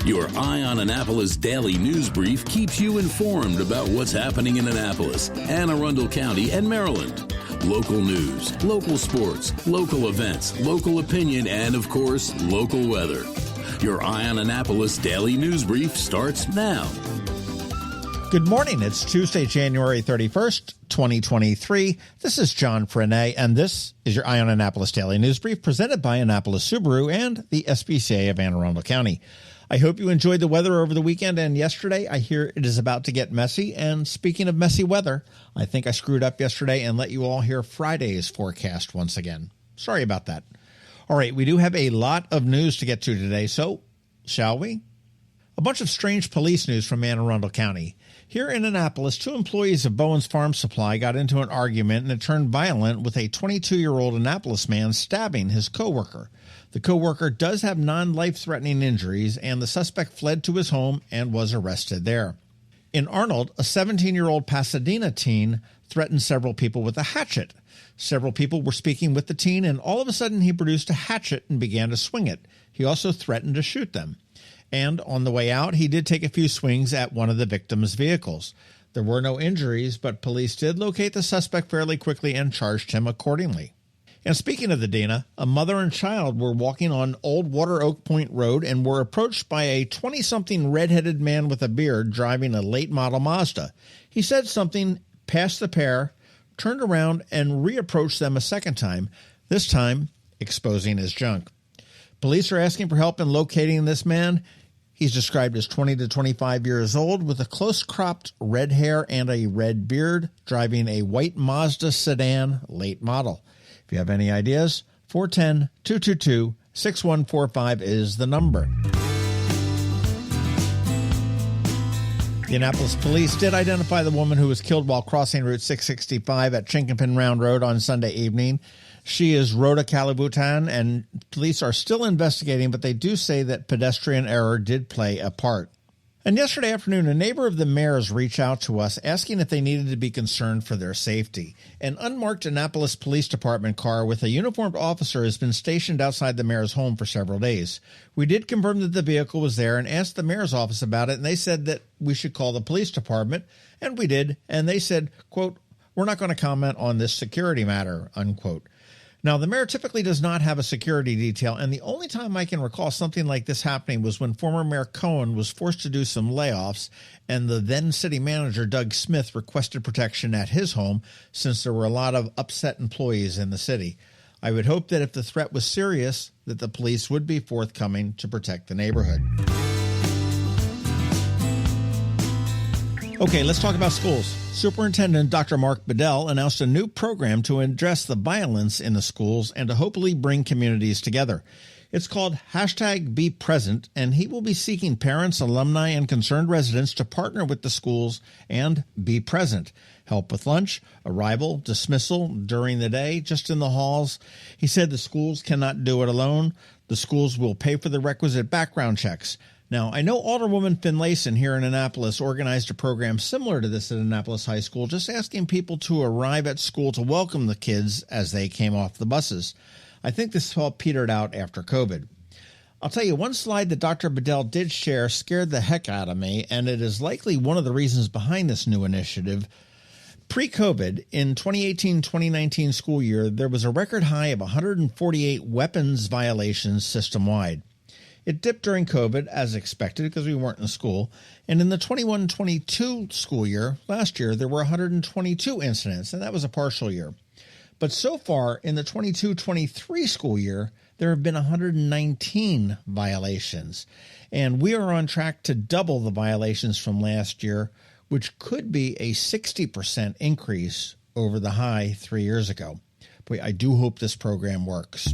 Your Eye on Annapolis daily news brief keeps you informed about what's happening in Annapolis and Arundel County and Maryland. Local news, local sports, local events, local opinion, and, of course, local weather. Your Eye on Annapolis daily news brief starts now. Good morning. It's Tuesday, January 31st, 2023. This is John Frenet, and this is your Eye on Annapolis daily news brief presented by Annapolis Subaru and the SPCA of Anne Arundel County. I hope you enjoyed the weather over the weekend and yesterday. I hear it is about to get messy. And speaking of messy weather, I think I screwed up yesterday and let you all hear Friday's forecast once again. Sorry about that. All right, we do have a lot of news to get to today, so shall we? A bunch of strange police news from Anne Arundel County. Here in Annapolis, two employees of Bowen's Farm Supply got into an argument and it turned violent with a 22-year-old Annapolis man stabbing his coworker. The coworker does have non-life-threatening injuries, and the suspect fled to his home and was arrested there. In Arnold, a 17-year-old Pasadena teen threatened several people with a hatchet. Several people were speaking with the teen, and all of a sudden he produced a hatchet and began to swing it. He also threatened to shoot them. And on the way out, he did take a few swings at one of the victim's vehicles. There were no injuries, but police did locate the suspect fairly quickly and charged him accordingly. And speaking of the Dana, a mother and child were walking on Old Water Oak Point Road and were approached by a 20-something red-headed man with a beard driving a late-model Mazda. He said something, passed the pair, turned around, and reapproached them a second time, this time exposing his junk. Police are asking for help in locating this man. He's described as 20 to 25 years old with a close-cropped red hair and a red beard, driving a white Mazda sedan late model. If you have any ideas, 410-222-6145 is the number. The Annapolis Police did identify the woman who was killed while crossing Route 665 at Chinquapin Round Road on Sunday evening. She is Rhoda Calibutan, and police are still investigating, but they do say that pedestrian error did play a part. And yesterday afternoon, a neighbor of the mayor's reached out to us asking if they needed to be concerned for their safety. An unmarked Annapolis Police Department car with a uniformed officer has been stationed outside the mayor's home for several days. We did confirm that the vehicle was there and asked the mayor's office about it, and they said that we should call the police department, and we did, and they said, quote, "We're not going to comment on this security matter," unquote. Now, the mayor typically does not have a security detail, and the only time I can recall something like this happening was when former Mayor Cohen was forced to do some layoffs, and the then city manager, Doug Smith, requested protection at his home since there were a lot of upset employees in the city. I would hope that if the threat was serious, that the police would be forthcoming to protect the neighborhood. Okay, let's talk about schools. Superintendent Dr. Mark Bedell announced a new program to address the violence in the schools and to hopefully bring communities together. It's called #BePresent, and he will be seeking parents, alumni, and concerned residents to partner with the schools and be present. Help with lunch, arrival, dismissal, during the day, just in the halls. He said the schools cannot do it alone. The schools will pay for the requisite background checks. Now, I know Alderwoman Finlayson here in Annapolis organized a program similar to this at Annapolis High School, just asking people to arrive at school to welcome the kids as they came off the buses. I think this all petered out after COVID. I'll tell you, one slide that Dr. Bedell did share scared the heck out of me, and it is likely one of the reasons behind this new initiative. Pre-COVID, in 2018-2019 school year, there was a record high of 148 weapons violations system-wide. It dipped during COVID, as expected, because we weren't in school. And in the 21-22 school year, last year, there were 122 incidents, and that was a partial year. But so far, in the 22-23 school year, there have been 119 violations. And we are on track to double the violations from last year, which could be a 60% increase over the high 3 years ago. Boy, I do hope this program works.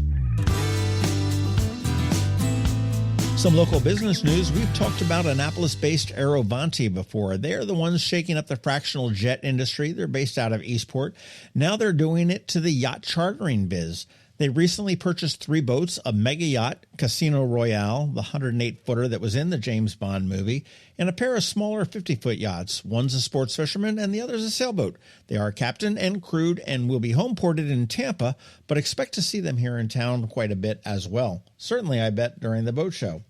Some local business news. We've talked about Annapolis-based Aerovanti before. They're the ones shaking up the fractional jet industry. They're based out of Eastport. Now they're doing it to the yacht chartering biz. They recently purchased 3 boats, a mega yacht, Casino Royale, the 108-footer that was in the James Bond movie, and a pair of smaller 50-foot yachts. One's a sports fisherman and the other's a sailboat. They are captained and crewed and will be home ported in Tampa, but expect to see them here in town quite a bit as well. Certainly, I bet, during the boat show.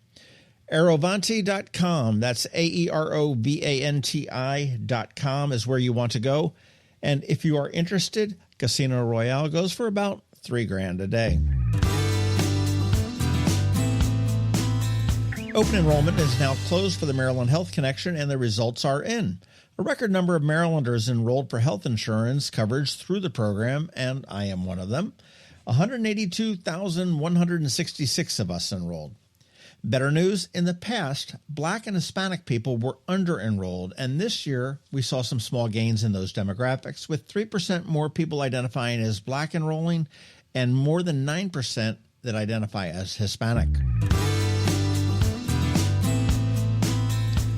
Aerovanti.com, that's Aerovanti.com is where you want to go. And if you are interested, Casino Royale goes for about $3,000 a day. Open enrollment is now closed for the Maryland Health Connection, and the results are in. A record number of Marylanders enrolled for health insurance coverage through the program, and I am one of them. 182,166 of us enrolled. Better news, in the past, Black and Hispanic people were under-enrolled, and this year we saw some small gains in those demographics, with 3% more people identifying as Black enrolling and more than 9% that identify as Hispanic.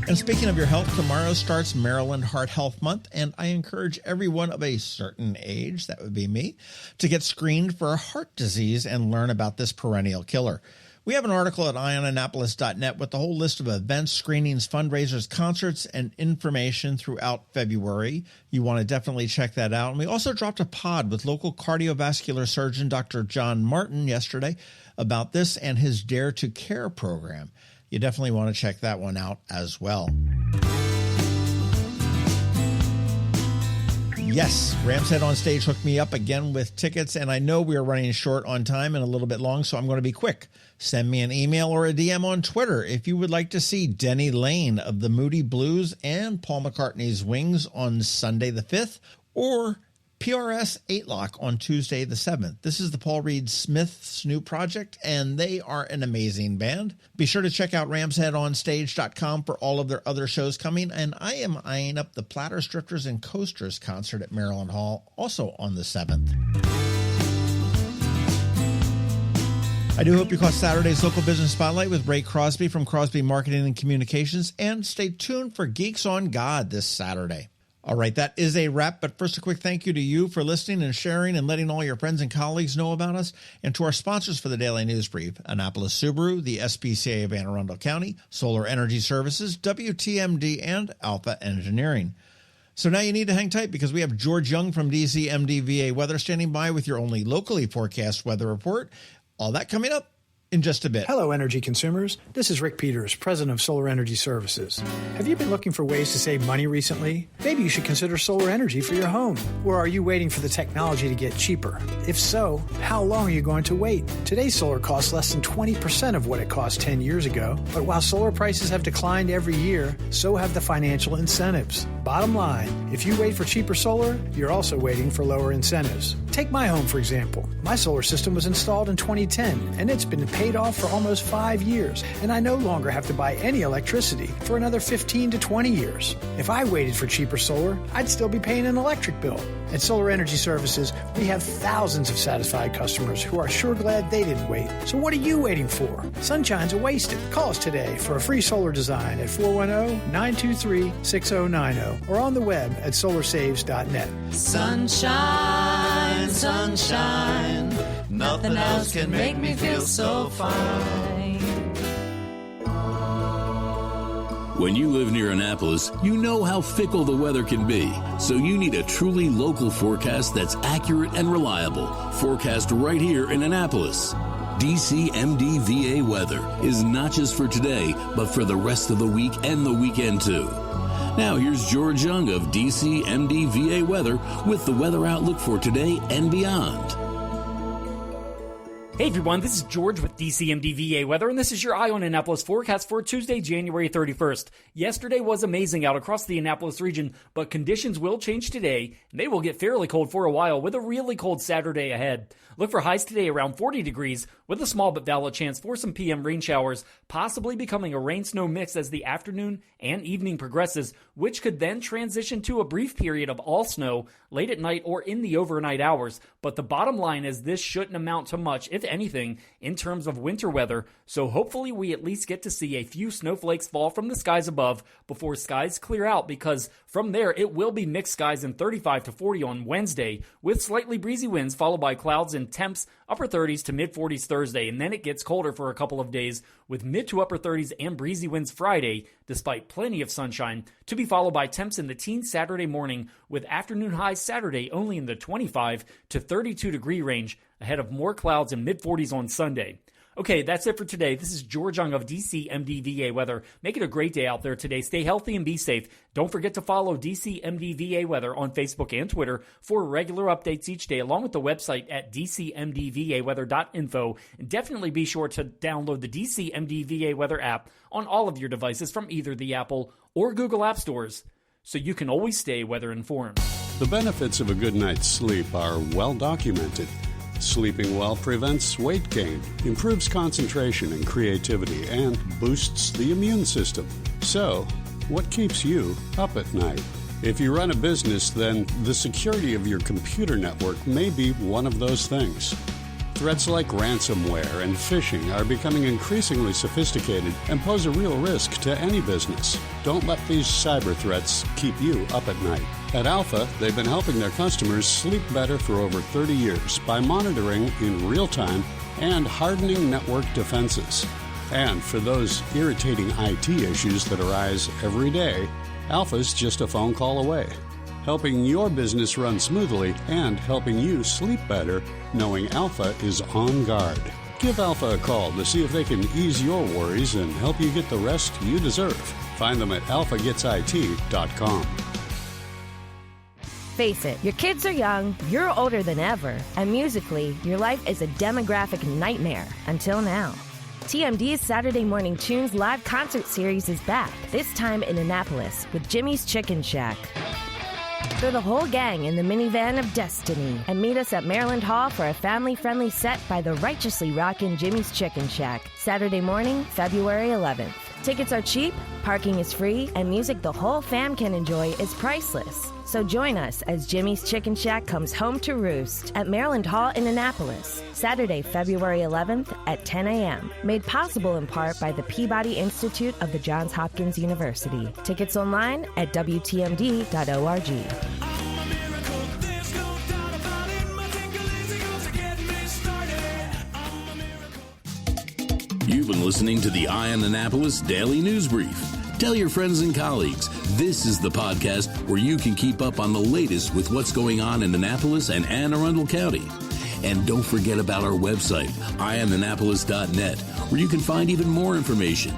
And speaking of your health, tomorrow starts Maryland Heart Health Month, and I encourage everyone of a certain age, that would be me, to get screened for heart disease and learn about this perennial killer. We have an article at eyeonannapolis.net with the whole list of events, screenings, fundraisers, concerts, and information throughout February. You want to definitely check that out. And we also dropped a pod with local cardiovascular surgeon Dr. John Martin yesterday about this and his Dare to Care program. You definitely want to check that one out as well. Yes, Rams Head on Stage hooked me up again with tickets, and I know we are running short on time and a little bit long, so I'm going to be quick. Send me an email or a DM on Twitter if you would like to see Denny Lane of the Moody Blues and Paul McCartney's Wings on Sunday the 5th, or PRS 8-Lock on Tuesday the 7th. This is the Paul Reed Smith's new project, and they are an amazing band. Be sure to check out ramsheadonstage.com for all of their other shows coming, and I am eyeing up the Platters, Drifters, and Coasters concert at Maryland Hall, also on the 7th. I do hope you caught Saturday's Local Business Spotlight with Ray Crosby from Crosby Marketing and Communications, and stay tuned for Geeks on God this Saturday. All right, that is a wrap, but first a quick thank you to you for listening and sharing and letting all your friends and colleagues know about us, and to our sponsors for the Daily News Brief, Annapolis Subaru, the SPCA of Anne Arundel County, Solar Energy Services, WTMD, and Alpha Engineering. So now you need to hang tight because we have George Young from DCMDVA Weather standing by with your only locally forecast weather report. All that coming up in just a bit. Hello, energy consumers. This is Rick Peters, president of Solar Energy Services. Have you been looking for ways to save money recently? Maybe you should consider solar energy for your home. Or are you waiting for the technology to get cheaper? If so, how long are you going to wait? Today's solar costs less than 20% of what it cost 10 years ago. But while solar prices have declined every year, so have the financial incentives. Bottom line, if you wait for cheaper solar, you're also waiting for lower incentives. Take my home, for example. My solar system was installed in 2010, and it's been paid off for almost 5 years, and I no longer have to buy any electricity for another 15 to 20 years. If I waited for cheaper solar, I'd still be paying an electric bill. At Solar Energy Services, we have thousands of satisfied customers who are sure glad they didn't wait. So what are you waiting for? Sunshine's a wasted. Call us today for a free solar design at 410-923-6090 or on the web at solarsaves.net. Sunshine, sunshine, nothing else can make me feel so fine. When you live near Annapolis, you know how fickle the weather can be. So you need a truly local forecast that's accurate and reliable. Forecast right here in Annapolis. DCMDVA weather is not just for today, but for the rest of the week and the weekend too. Now here's George Young of DCMDVA weather with the weather outlook for today and beyond. Hey everyone, this is George with DCMDVA Weather, and this is your Eye on Annapolis forecast for Tuesday, January 31st. Yesterday was amazing out across the Annapolis region, but conditions will change today, and they will get fairly cold for a while with a really cold Saturday ahead. Look for highs today around 40 degrees with a small but valid chance for some PM rain showers, possibly becoming a rain-snow mix as the afternoon and evening progresses, which could then transition to a brief period of all snow late at night or in the overnight hours. But the bottom line is this shouldn't amount to much, if anything, in terms of winter weather, so hopefully we at least get to see a few snowflakes fall from the skies above before skies clear out, because from there it will be mixed skies in 35 to 40 on Wednesday, with slightly breezy winds followed by clouds and temps upper 30s to mid 40s Thursday, and then it gets colder for a couple of days with mid to upper 30s and breezy winds Friday, despite plenty of sunshine, to be followed by temps in the teens Saturday morning, with afternoon highs Saturday only in the 25 to 32 degree range, ahead of more clouds and mid 40s on Sunday. Okay, that's it for today. This is George Young of DCMDVA Weather. Make it a great day out there today. Stay healthy and be safe. Don't forget to follow DCMDVA Weather on Facebook and Twitter for regular updates each day, along with the website at dcmdvaweather.info. And definitely be sure to download the DCMDVA Weather app on all of your devices from either the Apple or Google App Stores, so you can always stay weather informed. The benefits of a good night's sleep are well documented. Sleeping well prevents weight gain, improves concentration and creativity, and boosts the immune system. So, what keeps you up at night? If you run a business, then the security of your computer network may be one of those things. Threats like ransomware and phishing are becoming increasingly sophisticated and pose a real risk to any business. Don't let these cyber threats keep you up at night. At Alpha, they've been helping their customers sleep better for over 30 years by monitoring in real time and hardening network defenses. And for those irritating IT issues that arise every day, Alpha's just a phone call away, helping your business run smoothly and helping you sleep better, knowing Alpha is on guard. Give Alpha a call to see if they can ease your worries and help you get the rest you deserve. Find them at alphagetsit.com. Face it, your kids are young, you're older than ever, and musically, your life is a demographic nightmare until now. TMD's Saturday Morning Tunes live concert series is back, this time in Annapolis with Jimmy's Chicken Shack. Throw the whole gang in the minivan of destiny and meet us at Maryland Hall for a family-friendly set by the righteously rockin' Jimmy's Chicken Shack, Saturday morning, February 11th. Tickets are cheap, parking is free, and music the whole fam can enjoy is priceless. So join us as Jimmy's Chicken Shack comes home to roost at Maryland Hall in Annapolis, Saturday, February 11th at 10 a.m. Made possible in part by the Peabody Institute of the Johns Hopkins University. Tickets online at WTMD.org. You've been listening to the Eye on Annapolis Daily News Brief. Tell your friends and colleagues, this is the podcast where you can keep up on the latest with what's going on in Annapolis and Anne Arundel County. And don't forget about our website, eyeonannapolis.net, where you can find even more information.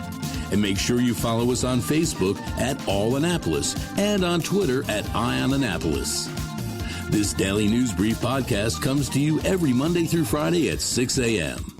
And make sure you follow us on Facebook at All Annapolis and on Twitter at Eye on Annapolis. This Daily News Brief podcast comes to you every Monday through Friday at 6 a.m.